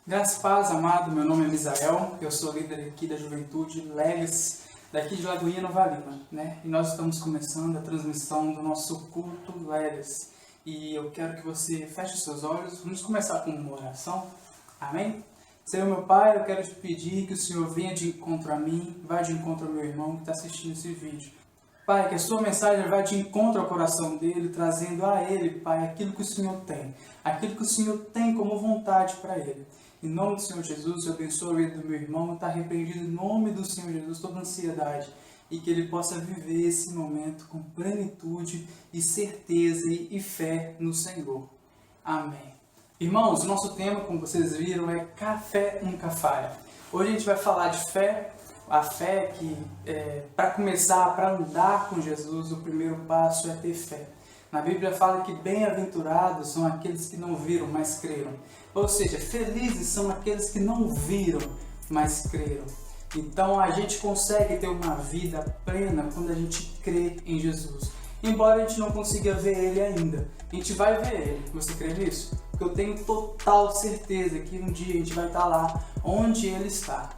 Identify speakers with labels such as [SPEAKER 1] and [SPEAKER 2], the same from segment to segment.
[SPEAKER 1] Graças a paz, amado, meu nome é Misael, eu sou líder aqui da Juventude Leves, daqui de Lagoinha, Nova Lima, né? E nós estamos começando a transmissão do nosso culto Leves. E eu quero que você feche os seus olhos, vamos começar com uma oração, amém? Senhor meu Pai, eu quero te pedir que o Senhor venha de encontro a mim, vá de encontro ao meu irmão que está assistindo esse vídeo. Pai, que a sua mensagem vá de encontro ao coração dele, trazendo a ele, Pai, aquilo que o Senhor tem, aquilo que o Senhor tem como vontade para ele. Em nome do Senhor Jesus, eu abençoo a vida do meu irmão, está repreendido em nome do Senhor Jesus toda ansiedade e que ele possa viver esse momento com plenitude e certeza e fé no Senhor. Amém. Irmãos, o nosso tema, como vocês viram, é Café Nunca Falha. Hoje a gente vai falar de fé, a fé que, para começar, para andar com Jesus, o primeiro passo é ter fé. Na Bíblia fala que bem-aventurados são aqueles que não viram, mas creram. Ou seja, felizes são aqueles que não viram, mas creram. Então a gente consegue ter uma vida plena quando a gente crê em Jesus. Embora a gente não consiga ver Ele ainda, a gente vai ver Ele. Você crê nisso? Porque eu tenho total certeza que um dia a gente vai estar lá onde Ele está.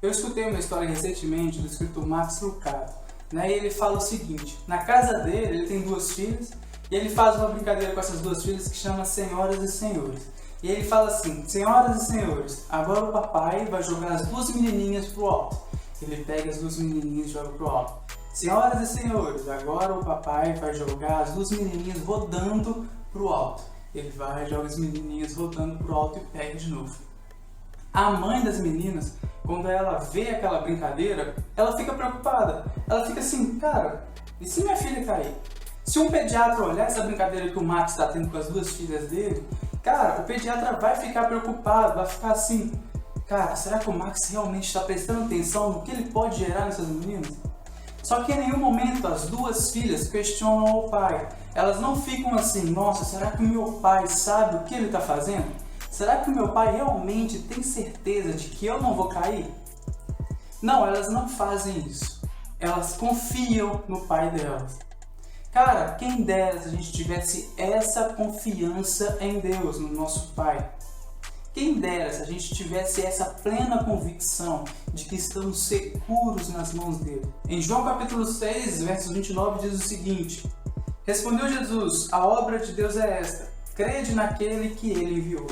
[SPEAKER 1] Eu escutei uma história recentemente do escritor Max Lucado. E ele fala o seguinte: na casa dele, ele tem 2 filhas, e ele faz uma brincadeira com essas 2 filhas que chama Senhoras e Senhores. E ele fala assim: senhoras e senhores, agora o papai vai jogar as 2 menininhas pro alto. Ele pega as 2 menininhas e joga pro alto. Senhoras e senhores, agora o papai vai jogar as 2 menininhas rodando pro alto. Ele vai, joga as menininhas rodando pro alto e pega de novo. A mãe das meninas, quando ela vê aquela brincadeira, ela fica preocupada. Ela fica assim: cara, e se minha filha cair? Se um pediatra olhar essa brincadeira que o Max está tendo com as 2 filhas dele, cara, o pediatra vai ficar preocupado, vai ficar assim: cara, será que o Max realmente está prestando atenção no que ele pode gerar nessas meninas? Só que em nenhum momento as 2 filhas questionam o pai. Elas não ficam assim: nossa, será que o meu pai sabe o que ele está fazendo? Será que o meu pai realmente tem certeza de que eu não vou cair? Não, elas não fazem isso. Elas confiam no pai delas. Cara, quem dera se a gente tivesse essa confiança em Deus, no nosso Pai. Quem dera se a gente tivesse essa plena convicção de que estamos seguros nas mãos dele. Em João capítulo 6, versos 29, diz o seguinte: respondeu Jesus: a obra de Deus é esta, crede naquele que ele enviou.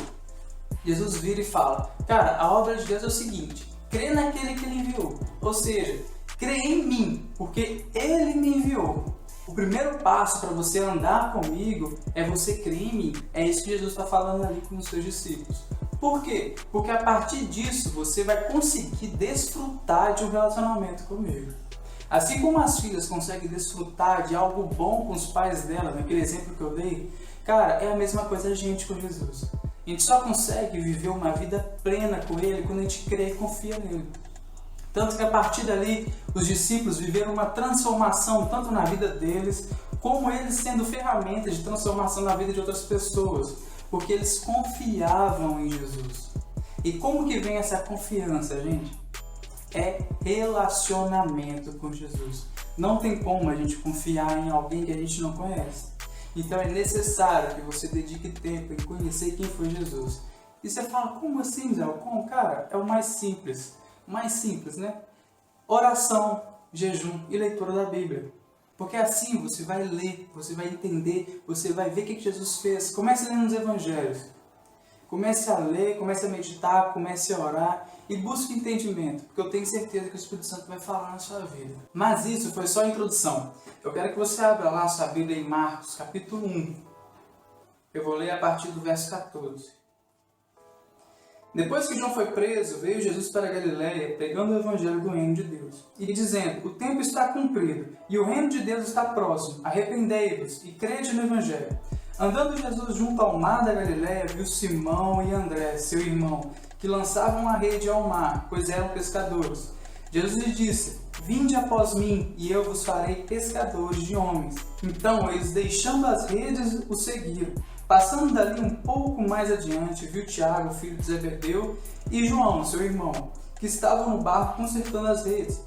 [SPEAKER 1] Jesus vira e fala: cara, a obra de Deus é o seguinte, crê naquele que ele enviou. Ou seja, crê em mim, porque ele me enviou. O primeiro passo para você andar comigo é você crer em mim. É isso que Jesus está falando ali com os seus discípulos. Por quê? Porque a partir disso você vai conseguir desfrutar de um relacionamento comigo. Assim como as filhas conseguem desfrutar de algo bom com os pais dela, naquele exemplo que eu dei, cara, é a mesma coisa a gente com Jesus. A gente só consegue viver uma vida plena com Ele quando a gente crê e confia nele. Tanto que a partir dali, os discípulos viveram uma transformação tanto na vida deles, como eles sendo ferramentas de transformação na vida de outras pessoas, porque eles confiavam em Jesus. E como que vem essa confiança, gente? É relacionamento com Jesus. Não tem como a gente confiar em alguém que a gente não conhece. Então é necessário que você dedique tempo em conhecer quem foi Jesus. E você fala: como assim, Zé? Como? Cara, é o mais simples. Mais simples, né? Oração, jejum e leitura da Bíblia. Porque assim você vai ler, você vai entender, você vai ver o que Jesus fez. Comece a ler nos Evangelhos. Comece a ler, comece a meditar, comece a orar e busque entendimento. Porque eu tenho certeza que o Espírito Santo vai falar na sua vida. Mas isso foi só a introdução. Eu quero que você abra lá a sua Bíblia em Marcos, capítulo 1. Eu vou ler a partir do verso 14. Depois que João foi preso, veio Jesus para a Galiléia, pregando o evangelho do reino de Deus, e dizendo: o tempo está cumprido, e o reino de Deus está próximo, arrependei-vos e crede no evangelho. Andando Jesus junto ao mar da Galiléia, viu Simão e André, seu irmão, que lançavam a rede ao mar, pois eram pescadores. Jesus lhe disse: vinde após mim, e eu vos farei pescadores de homens. Então eles, deixando as redes, o seguiram. Passando dali um pouco mais adiante, viu Tiago, filho de Zebedeu, e João, seu irmão, que estavam no barco consertando as redes.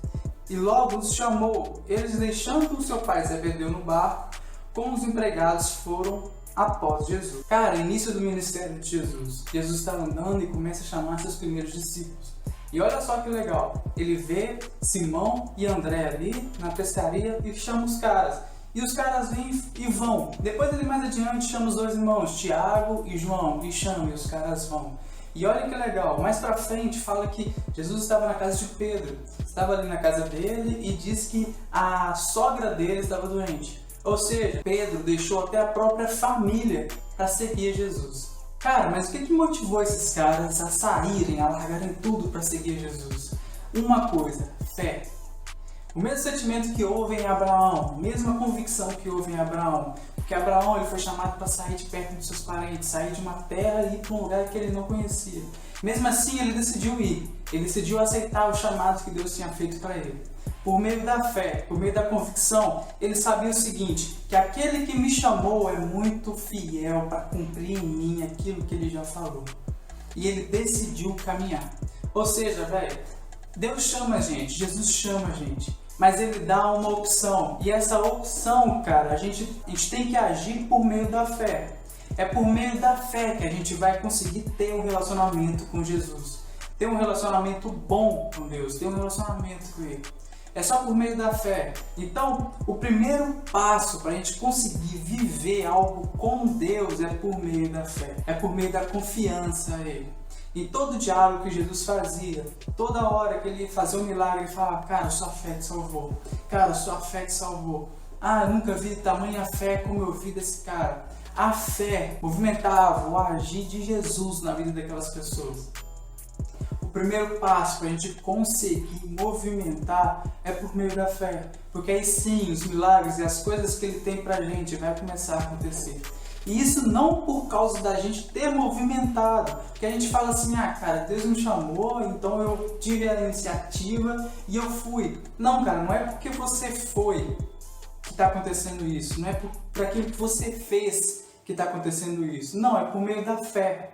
[SPEAKER 1] E logo os chamou. Eles, deixando o seu pai Zebedeu no barco, com os empregados, foram após Jesus. Cara, início do ministério de Jesus. Jesus está andando e começa a chamar seus primeiros discípulos. E olha só que legal, ele vê Simão e André ali na pescaria e chama os caras. E os caras vêm e vão. Depois ele mais adiante chama os dois irmãos, Tiago e João, e chama e os caras vão. E olha que legal, mais pra frente fala que Jesus estava na casa de Pedro. Estava ali na casa dele e diz que a sogra dele estava doente. Ou seja, Pedro deixou até a própria família para seguir Jesus. Cara, mas o que motivou esses caras a saírem, a largarem tudo para seguir Jesus? Uma coisa, fé. O mesmo sentimento que houve em Abraão, a mesma convicção que houve em Abraão. Porque Abraão ele foi chamado para sair de perto dos seus parentes, sair de uma terra e ir para um lugar que ele não conhecia. Mesmo assim, ele decidiu ir. Ele decidiu aceitar o chamado que Deus tinha feito para ele. Por meio da fé, por meio da convicção, ele sabia o seguinte, que aquele que me chamou é muito fiel para cumprir em mim aquilo que ele já falou. E ele decidiu caminhar. Ou seja, velho, Deus chama a gente, Jesus chama a gente, mas ele dá uma opção. E essa opção, cara, a gente tem que agir por meio da fé. É por meio da fé que a gente vai conseguir ter um relacionamento com Jesus. Ter um relacionamento bom com Deus, ter um relacionamento com Ele. É só por meio da fé. Então, o primeiro passo para a gente conseguir viver algo com Deus é por meio da fé. É por meio da confiança a Ele. Em todo diálogo que Jesus fazia, toda hora que Ele fazia um milagre, Ele falava, cara, sua fé te salvou. Cara, sua fé te salvou. Ah, eu nunca vi tamanha fé como eu vi desse cara. A fé movimentava o agir de Jesus na vida daquelas pessoas. O primeiro passo para a gente conseguir movimentar é por meio da fé. Porque aí sim, os milagres e as coisas que Ele tem pra gente vai começar a acontecer. E isso não por causa da gente ter movimentado. Porque a gente fala assim, ah cara, Deus me chamou, então eu tive a iniciativa e eu fui. Não cara, não é porque você foi que está acontecendo isso. Não é por aquilo que você fez que está acontecendo isso. Não, é por meio da fé.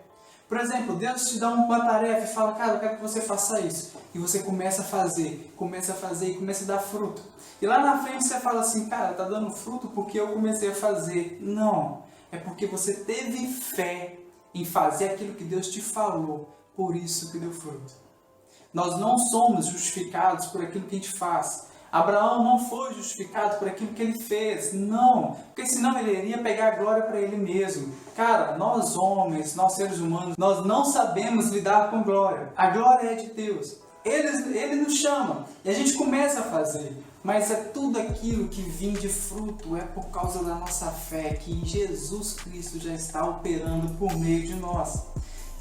[SPEAKER 1] Por exemplo, Deus te dá uma tarefa e fala, cara, eu quero que você faça isso. E você começa a fazer e começa a dar fruto. E lá na frente você fala assim, cara, tá dando fruto porque eu comecei a fazer. Não, é porque você teve fé em fazer aquilo que Deus te falou. Por isso que deu fruto. Nós não somos justificados por aquilo que a gente faz. Abraão não foi justificado por aquilo que ele fez, não, porque senão ele iria pegar a glória para ele mesmo. Cara, nós homens, nós seres humanos, nós não sabemos lidar com glória. A glória é de Deus. Ele nos chama e a gente começa a fazer, mas é tudo aquilo que vem de fruto, é por causa da nossa fé, que Jesus Cristo já está operando por meio de nós.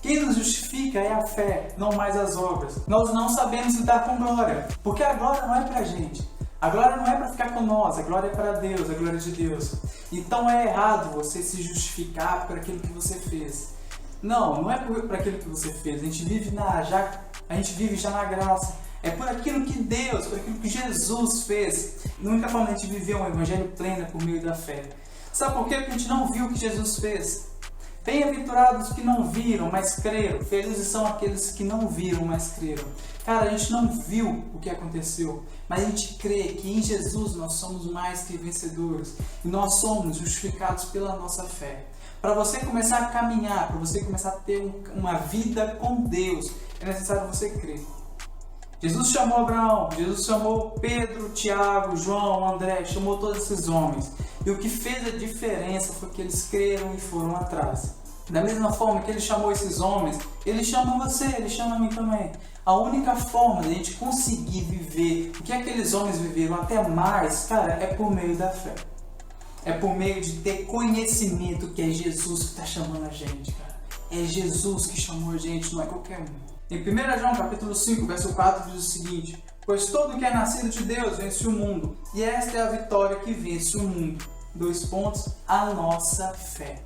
[SPEAKER 1] Quem nos justifica é a fé, não mais as obras. Nós não sabemos lidar com glória, porque a glória não é pra gente. A glória não é para ficar com nós, a glória é para Deus, a glória é de Deus. Então é errado você se justificar por aquilo que você fez. Não é por aquilo que você fez. A gente vive já na graça. É por aquilo que Deus, por aquilo que Jesus fez. A única forma de a gente viver um evangelho pleno é por meio da fé. Sabe por quê? Porque a gente não viu o que Jesus fez. Bem-aventurados que não viram, mas creram. Felizes são aqueles que não viram, mas creram. Cara, a gente não viu o que aconteceu, mas a gente crê que em Jesus nós somos mais que vencedores. E nós somos justificados pela nossa fé. Para você começar a caminhar, para você começar a ter uma vida com Deus, é necessário você crer. Jesus chamou Abraão, Jesus chamou Pedro, Tiago, João, André, chamou todos esses homens. E o que fez a diferença foi que eles creram e foram atrás. Da mesma forma que ele chamou esses homens, ele chama você, ele chama a mim também. A única forma de a gente conseguir viver o que aqueles homens viveram até mais, cara, é por meio da fé. É por meio de ter conhecimento que é Jesus que está chamando a gente, cara. É Jesus que chamou a gente, não é qualquer um. Em 1 João capítulo 5, verso 4 diz o seguinte: pois todo que é nascido de Deus vence o mundo, e esta é a vitória que vence o mundo. A nossa fé.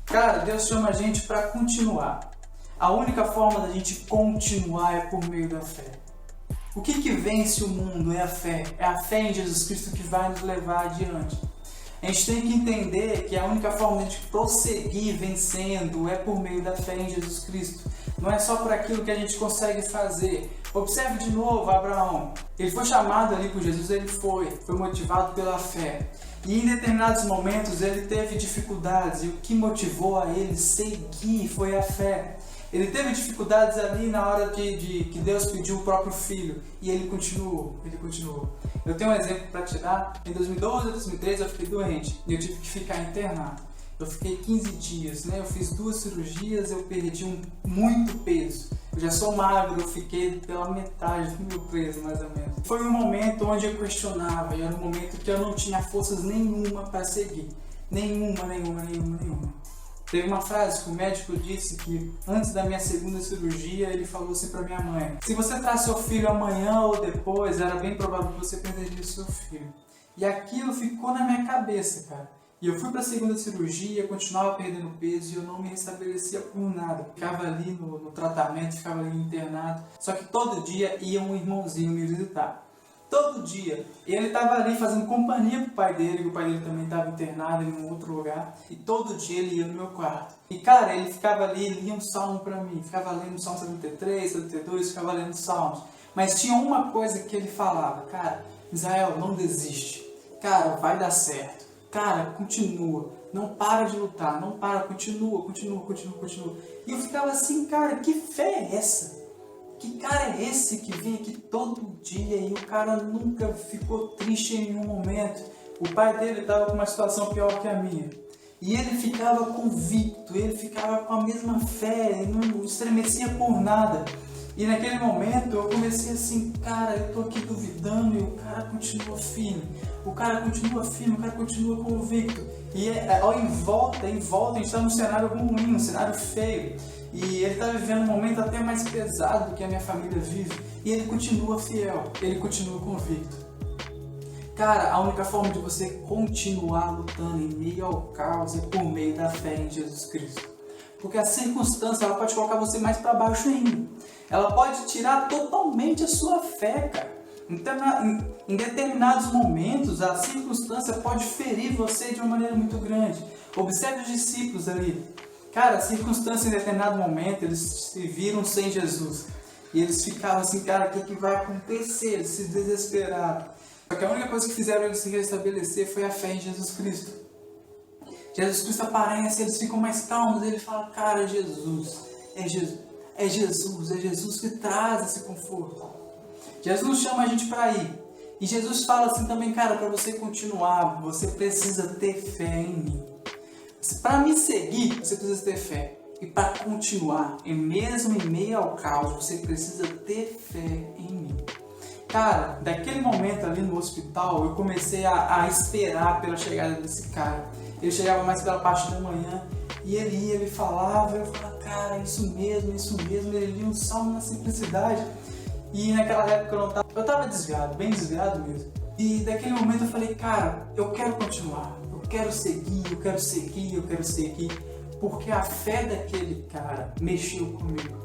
[SPEAKER 1] Cara, Deus chama a gente para continuar. A única forma da gente continuar é por meio da fé. O que vence o mundo é a fé. É a fé em Jesus Cristo que vai nos levar adiante. A gente tem que entender que a única forma de a gente prosseguir vencendo é por meio da fé em Jesus Cristo. Não é só por aquilo que a gente consegue fazer. Observe de novo Abraão. Ele foi chamado ali por Jesus, ele foi motivado pela fé. E em determinados momentos ele teve dificuldades, e o que motivou a ele seguir foi a fé. Ele teve dificuldades ali na hora que Deus pediu o próprio filho, e ele continuou. Eu tenho um exemplo para te dar. Em 2012 e 2013 eu fiquei doente, e eu tive que ficar internado. Eu fiquei 15 dias, né? Eu fiz 2 cirurgias, eu perdi muito peso. Eu já sou magro, eu fiquei pela metade do meu peso, mais ou menos. Foi um momento onde eu questionava, e era um momento que eu não tinha forças nenhuma para seguir. Nenhuma. Teve uma frase que o médico disse que antes da minha segunda cirurgia, ele falou assim para minha mãe: se você traz seu filho amanhã ou depois, era bem provável que você perderia o seu filho. E aquilo ficou na minha cabeça, cara. E eu fui para a segunda cirurgia, continuava perdendo peso e eu não me restabelecia por nada. Ficava ali no tratamento, ficava ali internado. Só que todo dia ia um irmãozinho me visitar. Todo dia. E ele estava ali fazendo companhia pro pai dele, que o pai dele também estava internado em um outro lugar. E todo dia ele ia no meu quarto. E cara, ele ficava ali, ele lia um salmo para mim. Ficava lendo o Salmo 73, 72, ficava lendo salmos. Mas tinha uma coisa que ele falava: cara, Israel, não desiste. Cara, vai dar certo. Cara, continua. Não para de lutar. Não para, continua. E eu ficava assim, cara, que fé é essa? Que cara é esse que vem aqui todo dia e o cara nunca ficou triste em nenhum momento? O pai dele estava com uma situação pior que a minha. E ele ficava convicto, ele ficava com a mesma fé, ele não estremecia por nada. E naquele momento eu comecei assim, cara, eu tô aqui duvidando e o cara continua firme. O cara continua convicto. E em volta a gente está num cenário ruim, um cenário feio. E ele está vivendo um momento até mais pesado do que a minha família vive. E ele continua fiel, ele continua convicto. Cara, a única forma de você continuar lutando em meio ao caos é por meio da fé em Jesus Cristo. Porque a circunstância, ela pode colocar você mais para baixo ainda. Ela pode tirar totalmente a sua fé, cara. Então, em determinados momentos, a circunstância pode ferir você de uma maneira muito grande. Observe os discípulos ali. Cara, a circunstância em determinado momento, eles se viram sem Jesus. E eles ficavam assim, cara, o que vai acontecer? Eles se desesperaram. Só que a única coisa que fizeram eles se restabelecer foi a fé em Jesus Cristo. Jesus Cristo aparece, eles ficam mais calmos. Ele fala, cara, é Jesus que traz esse conforto. Jesus chama a gente para ir. E Jesus fala assim também, cara, para você continuar, você precisa ter fé em mim. Para me seguir, você precisa ter fé. E para continuar, e mesmo em meio ao caos, você precisa ter fé em mim. Cara, daquele momento ali no hospital, eu comecei a esperar pela chegada desse cara. Ele chegava mais pela parte da manhã, e ele ia, ele falava, eu falava, cara, isso mesmo, ele lia um salmo na simplicidade. E naquela época eu estava desviado, bem desviado mesmo. E daquele momento eu falei, cara, eu quero continuar, eu quero seguir, porque a fé daquele cara mexeu comigo.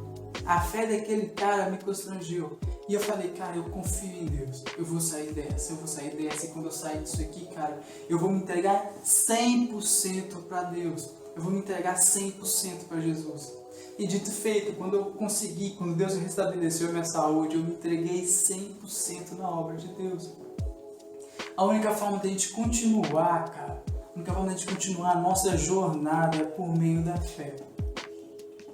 [SPEAKER 1] A fé daquele cara me constrangeu. E eu falei, cara, eu confio em Deus. Eu vou sair dessa. E quando eu sair disso aqui, cara, eu vou me entregar 100% para Deus. Eu vou me entregar 100% para Jesus. E dito e feito, quando Deus restabeleceu a minha saúde, eu me entreguei 100% na obra de Deus. A única forma de a gente continuar, cara, a nossa jornada é por meio da fé.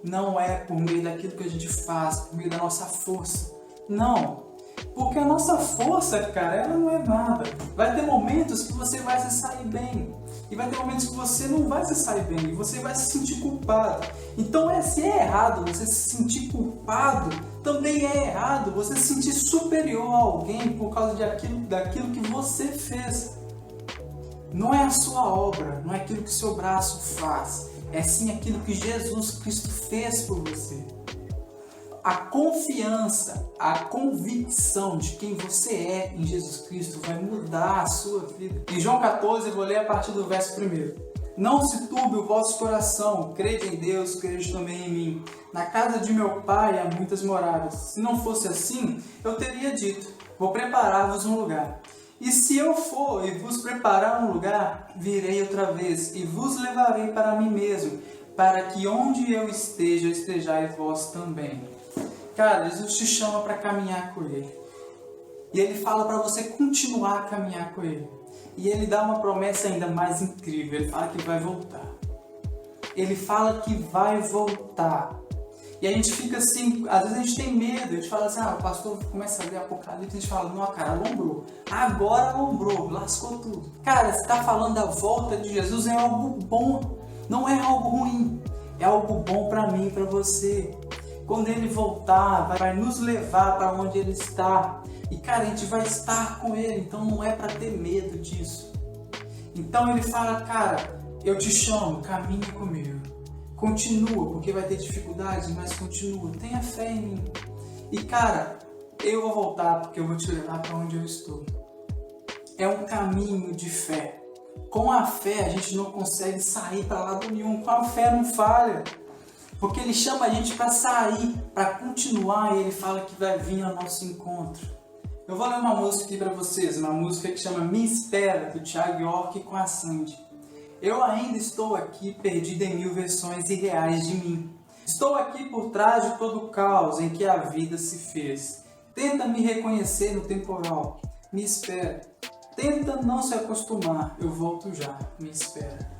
[SPEAKER 1] Não é por meio daquilo que a gente faz, por meio da nossa força. Não. Porque a nossa força, cara, ela não é nada. Vai ter momentos que você vai se sair bem. E vai ter momentos que você não vai se sair bem. E você vai se sentir culpado. Então, se é errado você se sentir culpado, também é errado você se sentir superior a alguém por causa daquilo que você fez. Não é a sua obra, não é aquilo que seu braço faz. É sim aquilo que Jesus Cristo fez por você. A confiança, a convicção de quem você é em Jesus Cristo vai mudar a sua vida. Em João 14, eu vou ler a partir do verso 1. Não se turbe o vosso coração, crede em Deus, crede também em mim. Na casa de meu pai há muitas moradas. Se não fosse assim, eu teria dito, vou preparar-vos um lugar. E se eu for e vos preparar um lugar, virei outra vez e vos levarei para mim mesmo, para que onde eu esteja, estejais vós também. Cara, Jesus te chama para caminhar com Ele. E ele fala para você continuar a caminhar com ele. E ele dá uma promessa ainda mais incrível, ele fala que vai voltar. Ele fala que vai voltar. E a gente fica assim, às vezes a gente tem medo, a gente fala assim, o pastor começa a ler Apocalipse, a gente fala, não, cara, alombrou. Agora alombrou, lascou tudo. Cara, você está falando da volta de Jesus, é algo bom, não é algo ruim. É algo bom para mim e para você. Quando ele voltar, vai nos levar para onde ele está. E cara, a gente vai estar com ele, então não é para ter medo disso. Então ele fala, cara, eu te chamo, caminha comigo. Continua, porque vai ter dificuldades, mas continua. Tenha fé em mim. E cara, eu vou voltar porque eu vou te levar para onde eu estou. É um caminho de fé. Com a fé a gente não consegue sair para lado nenhum. Com a fé não falha. Porque ele chama a gente para sair, para continuar, e ele fala que vai vir ao nosso encontro. Eu vou ler uma música aqui para vocês, uma música que chama Me Espera, do Thiago York com a Sandy. Eu ainda estou aqui, perdido em mil versões irreais de mim. Estou aqui por trás de todo o caos em que a vida se fez. Tenta me reconhecer no temporal, me espera. Tenta não se acostumar, eu volto já, me espera.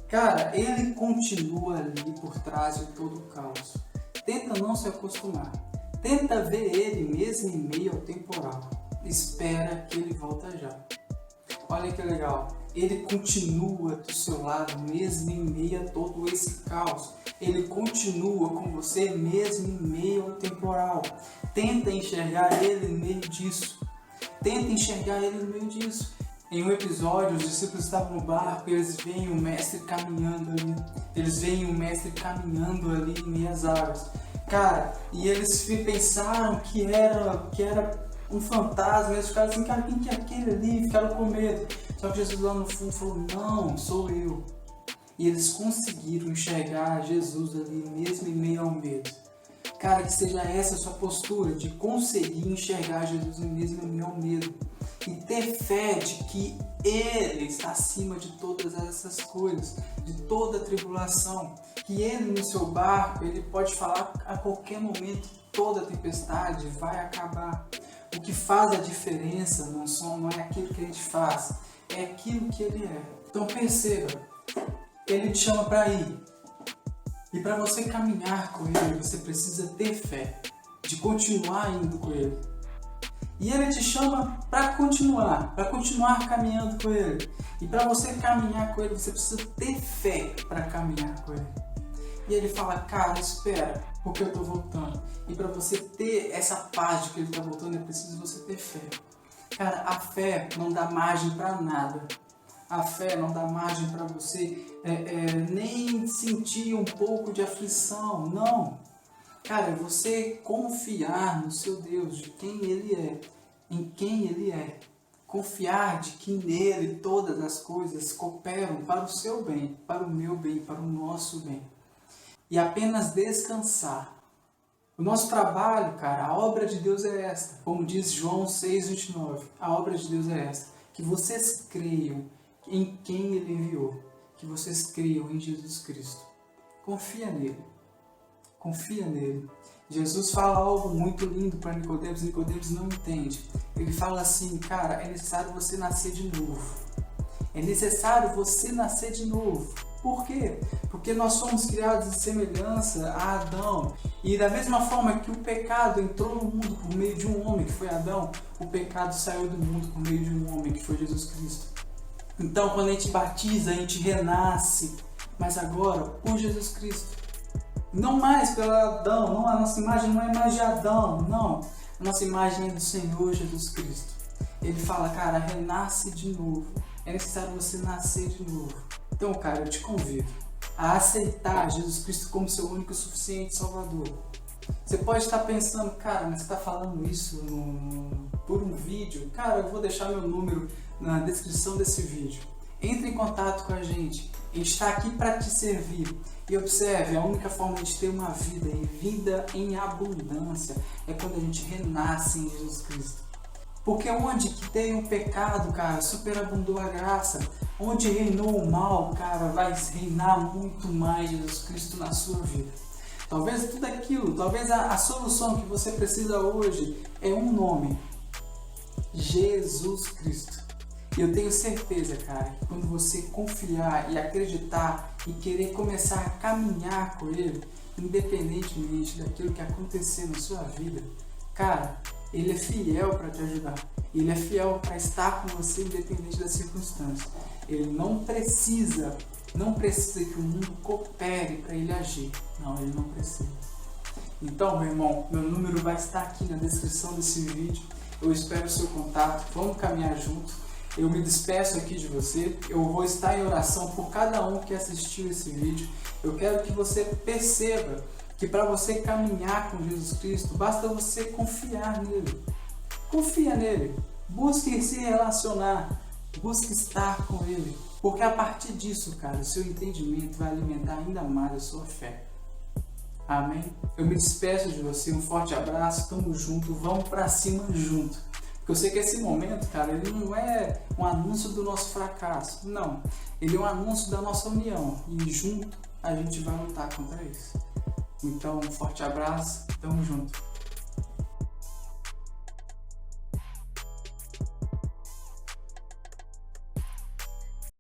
[SPEAKER 1] Cara, ele continua ali por trás de todo o caos. Tenta não se acostumar. Tenta ver ele mesmo em meio ao temporal. Espera que ele volta já. Olha que legal. Ele continua do seu lado mesmo em meio a todo esse caos. Ele continua com você mesmo em meio ao temporal. Tenta enxergar ele no meio disso. Tenta enxergar ele no meio disso. Em um episódio, os discípulos estavam no barco e eles veem o mestre caminhando ali. Eles veem o mestre caminhando ali em meio às águas. Cara, e eles pensaram que era um fantasma. Eles ficaram assim, cara, quem que é aquele ali? Ficaram com medo. Só que Jesus lá no fundo falou, não, sou eu. E eles conseguiram enxergar Jesus ali mesmo em meio ao medo. Cara, que seja essa a sua postura de conseguir enxergar Jesus mesmo em meio ao medo. E ter fé de que Ele está acima de todas essas coisas, de toda a tribulação. Que Ele no seu barco, Ele pode falar a qualquer momento, toda a tempestade vai acabar. O que faz a diferença não é aquilo que a gente faz, é aquilo que Ele é. Então perceba, Ele te chama para ir. E para você caminhar com Ele, você precisa ter fé, de continuar indo com Ele. E Ele te chama para continuar caminhando com Ele. E para você caminhar com Ele, você precisa ter fé para caminhar com Ele. E Ele fala, cara, espera, porque eu estou voltando. E para você ter essa paz de que Ele está voltando, é preciso você ter fé. Cara, a fé não dá margem para nada. A fé não dá margem para você nem sentir um pouco de aflição, não. Cara, é você confiar no seu Deus, de quem Ele é, em quem Ele é. Confiar de que nele todas as coisas cooperam para o seu bem, para o meu bem, para o nosso bem. E apenas descansar. O nosso trabalho, cara, a obra de Deus é esta. Como diz João 6,29, a obra de Deus é esta. Que vocês creiam em quem Ele enviou. Que vocês creiam em Jesus Cristo. Confia nele. Confia nele. Jesus fala algo muito lindo para Nicodemos. Nicodemos não entende. Ele fala assim, cara, é necessário você nascer de novo. É necessário você nascer de novo. Por quê? Porque nós somos criados em semelhança a Adão. E da mesma forma que o pecado entrou no mundo por meio de um homem, que foi Adão, o pecado saiu do mundo por meio de um homem, que foi Jesus Cristo. Então, quando a gente batiza, a gente renasce, mas agora por Jesus Cristo. Não mais pelo Adão, não, a nossa imagem não é mais de Adão, não. A nossa imagem é do Senhor Jesus Cristo. Ele fala, cara, renasce de novo. É necessário você nascer de novo. Então, cara, eu te convido a aceitar Jesus Cristo como seu único e suficiente Salvador. Você pode estar pensando, cara, mas você está falando isso por um vídeo? Cara, eu vou deixar meu número na descrição desse vídeo. Entre em contato com a gente. A gente está aqui para te servir. E observe, a única forma de ter uma vida e vida em abundância é quando a gente renasce em Jesus Cristo. Porque onde que tem o pecado, cara, superabundou a graça. Onde reinou o mal, cara, vai reinar muito mais Jesus Cristo na sua vida. Talvez tudo aquilo, talvez a solução que você precisa hoje é um nome. Jesus Cristo. E eu tenho certeza, cara, que quando você confiar e acreditar e querer começar a caminhar com Ele, independentemente daquilo que acontecer na sua vida, cara, Ele é fiel para te ajudar. Ele é fiel para estar com você independente das circunstâncias. Ele não precisa que o mundo coopere para Ele agir. Não, Ele não precisa. Então, meu irmão, meu número vai estar aqui na descrição desse vídeo. Eu espero o seu contato. Vamos caminhar junto. Eu me despeço aqui de você. Eu vou estar em oração por cada um que assistiu esse vídeo. Eu quero que você perceba que para você caminhar com Jesus Cristo, basta você confiar nele. Confia nele. Busque se relacionar. Busque estar com ele. Porque a partir disso, cara, o seu entendimento vai alimentar ainda mais a sua fé. Amém? Eu me despeço de você. Um forte abraço. Tamo junto. Vamos pra cima junto. Porque eu sei que esse momento, cara, ele não é um anúncio do nosso fracasso. Não. Ele é um anúncio da nossa união. E junto a gente vai lutar contra isso. Então, um forte abraço. Tamo junto.